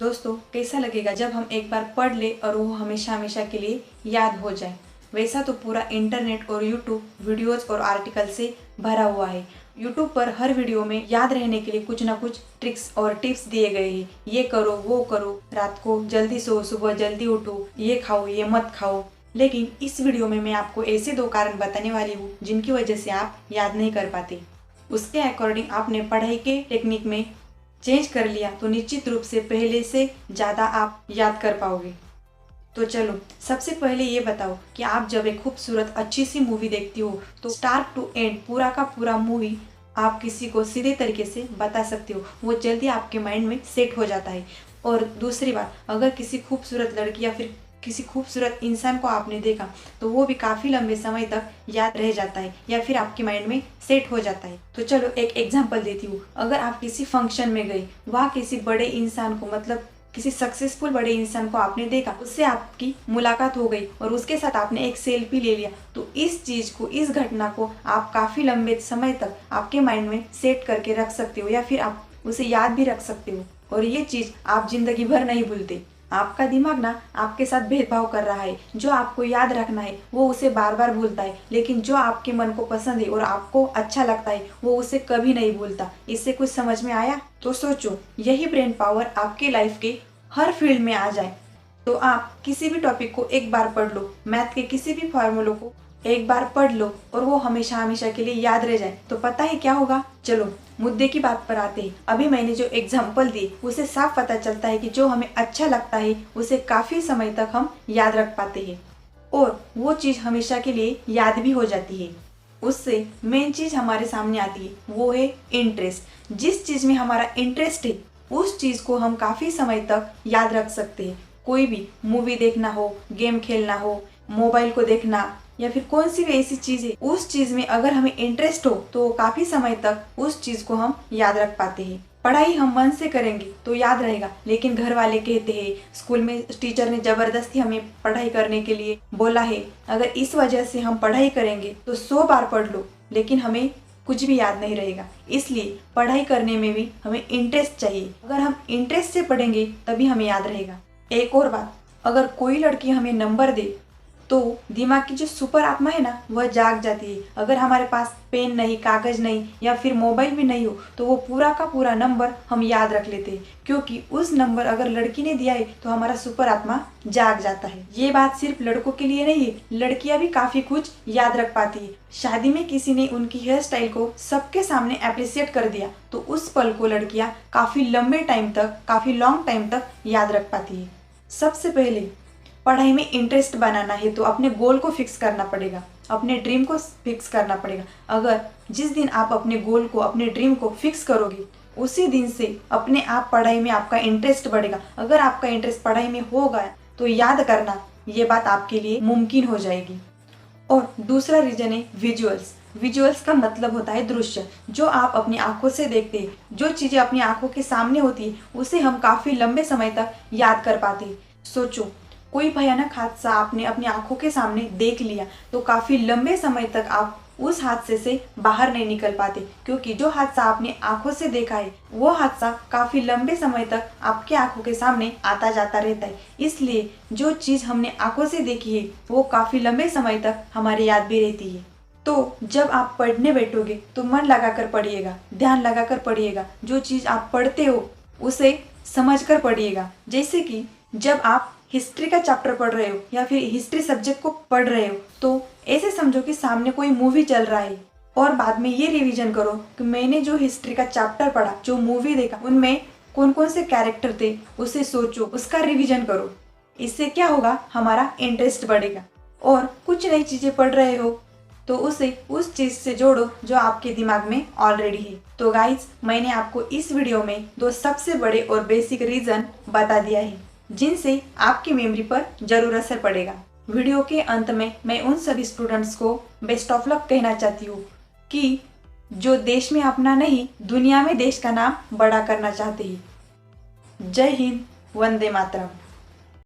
दोस्तों, कैसा लगेगा जब हम एक बार पढ़ ले और वो हमेशा हमेशा के लिए याद हो जाए। वैसा तो पूरा इंटरनेट और यूट्यूब वीडियोस और आर्टिकल से भरा हुआ है। यूट्यूब पर हर वीडियो में याद रहने के लिए कुछ ना कुछ ट्रिक्स और टिप्स दिए गए हैं। ये करो, वो करो, रात को जल्दी सो, सुबह जल्दी उठो, ये खाओ, ये मत खाओ। लेकिन इस वीडियो में मैं आपको ऐसे 2 कारण बताने वाली हूँ जिनकी वजह से आप याद नहीं कर पाते। उसके अकॉर्डिंग आपने पढ़ाई के टेक्निक में चेंज कर लिया तो निश्चित रूप से पहले से ज़्यादा आप याद कर पाओगे। तो चलो, सबसे पहले ये बताओ कि आप जब एक खूबसूरत अच्छी सी मूवी देखती हो तो स्टार्ट टू एंड पूरा का पूरा मूवी आप किसी को सीधे तरीके से बता सकते हो, वो जल्दी आपके माइंड में सेट हो जाता है। और दूसरी बात, अगर किसी खूबसूरत लड़की या फिर किसी खूबसूरत इंसान को आपने देखा तो वो भी काफ़ी लंबे समय तक याद रह जाता है या फिर आपके माइंड में सेट हो जाता है। तो चलो एक एग्जांपल देती हूँ। अगर आप किसी फंक्शन में गए, वहाँ किसी बड़े इंसान को, मतलब किसी सक्सेसफुल बड़े इंसान को आपने देखा, उससे आपकी मुलाकात हो गई और उसके साथ आपने एक सेल्फी ले लिया, तो इस चीज़ को, इस घटना को आप काफ़ी लंबे समय तक आपके माइंड में सेट करके रख सकते हो या फिर आप उसे याद भी रख सकते हो। और ये चीज़ आप जिंदगी भर नहीं भूलते। आपका दिमाग ना आपके साथ भेदभाव कर रहा है। जो आपको याद रखना है वो उसे बार बार भूलता है, लेकिन जो आपके मन को पसंद है और आपको अच्छा लगता है वो उसे कभी नहीं भूलता। इससे कुछ समझ में आया? तो सोचो, यही ब्रेन पावर आपके लाइफ के हर फील्ड में आ जाए तो आप किसी भी टॉपिक को एक बार पढ़ लो, मैथ के किसी भी फॉर्मूलों को एक बार पढ़ लो और वो हमेशा हमेशा के लिए याद रह जाए, तो पता है क्या होगा? चलो मुद्दे की बात पर आते हैं। अभी मैंने जो एग्जाम्पल दी उसे साफ पता चलता है कि जो हमें अच्छा लगता है उसे काफ़ी समय तक हम याद रख पाते हैं और वो चीज़ हमेशा के लिए याद भी हो जाती है। उससे मेन चीज़ हमारे सामने आती है, वो है इंटरेस्ट। जिस चीज़ में हमारा इंटरेस्ट है उस चीज़ को हम काफ़ी समय तक याद रख सकते हैं। कोई भी मूवी देखना हो, गेम खेलना हो, मोबाइल को देखना या फिर कौन सी भी ऐसी चीज़ है, उस चीज़ में अगर हमें इंटरेस्ट हो तो काफ़ी समय तक उस चीज़ को हम याद रख पाते हैं। पढ़ाई हम मन से करेंगे तो याद रहेगा, लेकिन घर वाले कहते हैं, स्कूल में टीचर ने ज़बरदस्ती हमें पढ़ाई करने के लिए बोला है, अगर इस वजह से हम पढ़ाई करेंगे तो 100 बार पढ़ लो, लेकिन हमें कुछ भी याद नहीं रहेगा। इसलिए पढ़ाई करने में भी हमें इंटरेस्ट चाहिए। अगर हम इंटरेस्ट से पढ़ेंगे तभी हमें याद रहेगा। एक और बात, अगर कोई लड़की हमें नंबर दे तो दिमाग की जो सुपर आत्मा है ना, वह जाग जाती है। अगर हमारे पास पेन नहीं, कागज नहीं या फिर मोबाइल भी नहीं हो तो वो पूरा का पूरा नंबर हम याद रख लेते हैं, क्योंकि उस नंबर अगर लड़की ने दिया है तो हमारा सुपर आत्मा जाग जाता है। ये बात सिर्फ लड़कों के लिए नहीं है, लड़कियां भी काफी कुछ याद रख पाती है। शादी में किसी ने उनकी हेयर स्टाइल को सबके सामने अप्रिशिएट कर दिया तो उस पल को लड़कियां काफी लंबे टाइम तक, काफी लॉन्ग टाइम तक याद रख पाती है। सबसे पहले पढ़ाई में इंटरेस्ट बनाना है तो अपने गोल को फिक्स करना पड़ेगा, अपने ड्रीम को फिक्स करना पड़ेगा। अगर जिस दिन आप अपने गोल को, अपने ड्रीम को फिक्स करोगे, उसी दिन से अपने आप पढ़ाई में आपका इंटरेस्ट बढ़ेगा। अगर आपका इंटरेस्ट पढ़ाई में हो गया तो याद करना, ये बात आपके लिए मुमकिन हो जाएगी। और दूसरा रीजन है विजुअल्स। विजुअल्स का मतलब होता है दृश्य। जो आप अपनी आंखों से देखते हैं, जो चीज़ें अपनी आंखों के सामने होती है, उसे हम काफ़ी लंबे समय तक याद कर पाते हैं। सोचो, कोई भयानक हादसा आपने अपनी आंखों के सामने देख लिया तो काफ़ी लंबे समय तक आप उस हादसे से बाहर नहीं निकल पाते, क्योंकि जो हादसा आपने आंखों से देखा है वो हादसा काफ़ी लंबे समय तक आपके आंखों के सामने आता जाता रहता है। इसलिए जो चीज़ हमने आंखों से देखी है वो काफ़ी लंबे समय तक हमारे याद भी रहती है। तो जब आप पढ़ने बैठोगे तो मन लगाकर पढ़िएगा, ध्यान लगाकर पढ़िएगा। जो चीज़ आप पढ़ते हो उसे समझकर पढ़िएगा। जैसे कि जब आप हिस्ट्री का चैप्टर पढ़ रहे हो या फिर हिस्ट्री सब्जेक्ट को पढ़ रहे हो तो ऐसे समझो कि सामने कोई मूवी चल रहा है और बाद में ये रिवीजन करो कि मैंने जो हिस्ट्री का चैप्टर पढ़ा, जो मूवी देखा, उनमें कौन कौन से कैरेक्टर थे, उसे सोचो, उसका रिवीजन करो। इससे क्या होगा, हमारा इंटरेस्ट बढ़ेगा। और कुछ नई चीज़ें पढ़ रहे हो तो उसे उस चीज़ से जोड़ो जो आपके दिमाग में ऑलरेडी है। तो गाइज, मैंने आपको इस वीडियो में 2 सबसे बड़े और बेसिक रीज़न बता दिया है जिनसे आपकी मेमोरी पर जरूर असर पड़ेगा। वीडियो के अंत में मैं उन सभी स्टूडेंट्स को बेस्ट ऑफ लक कहना चाहती हूँ कि जो देश में अपना नहीं, दुनिया में देश का नाम बड़ा करना चाहते हैं। जय हिंद, वंदे मातरम।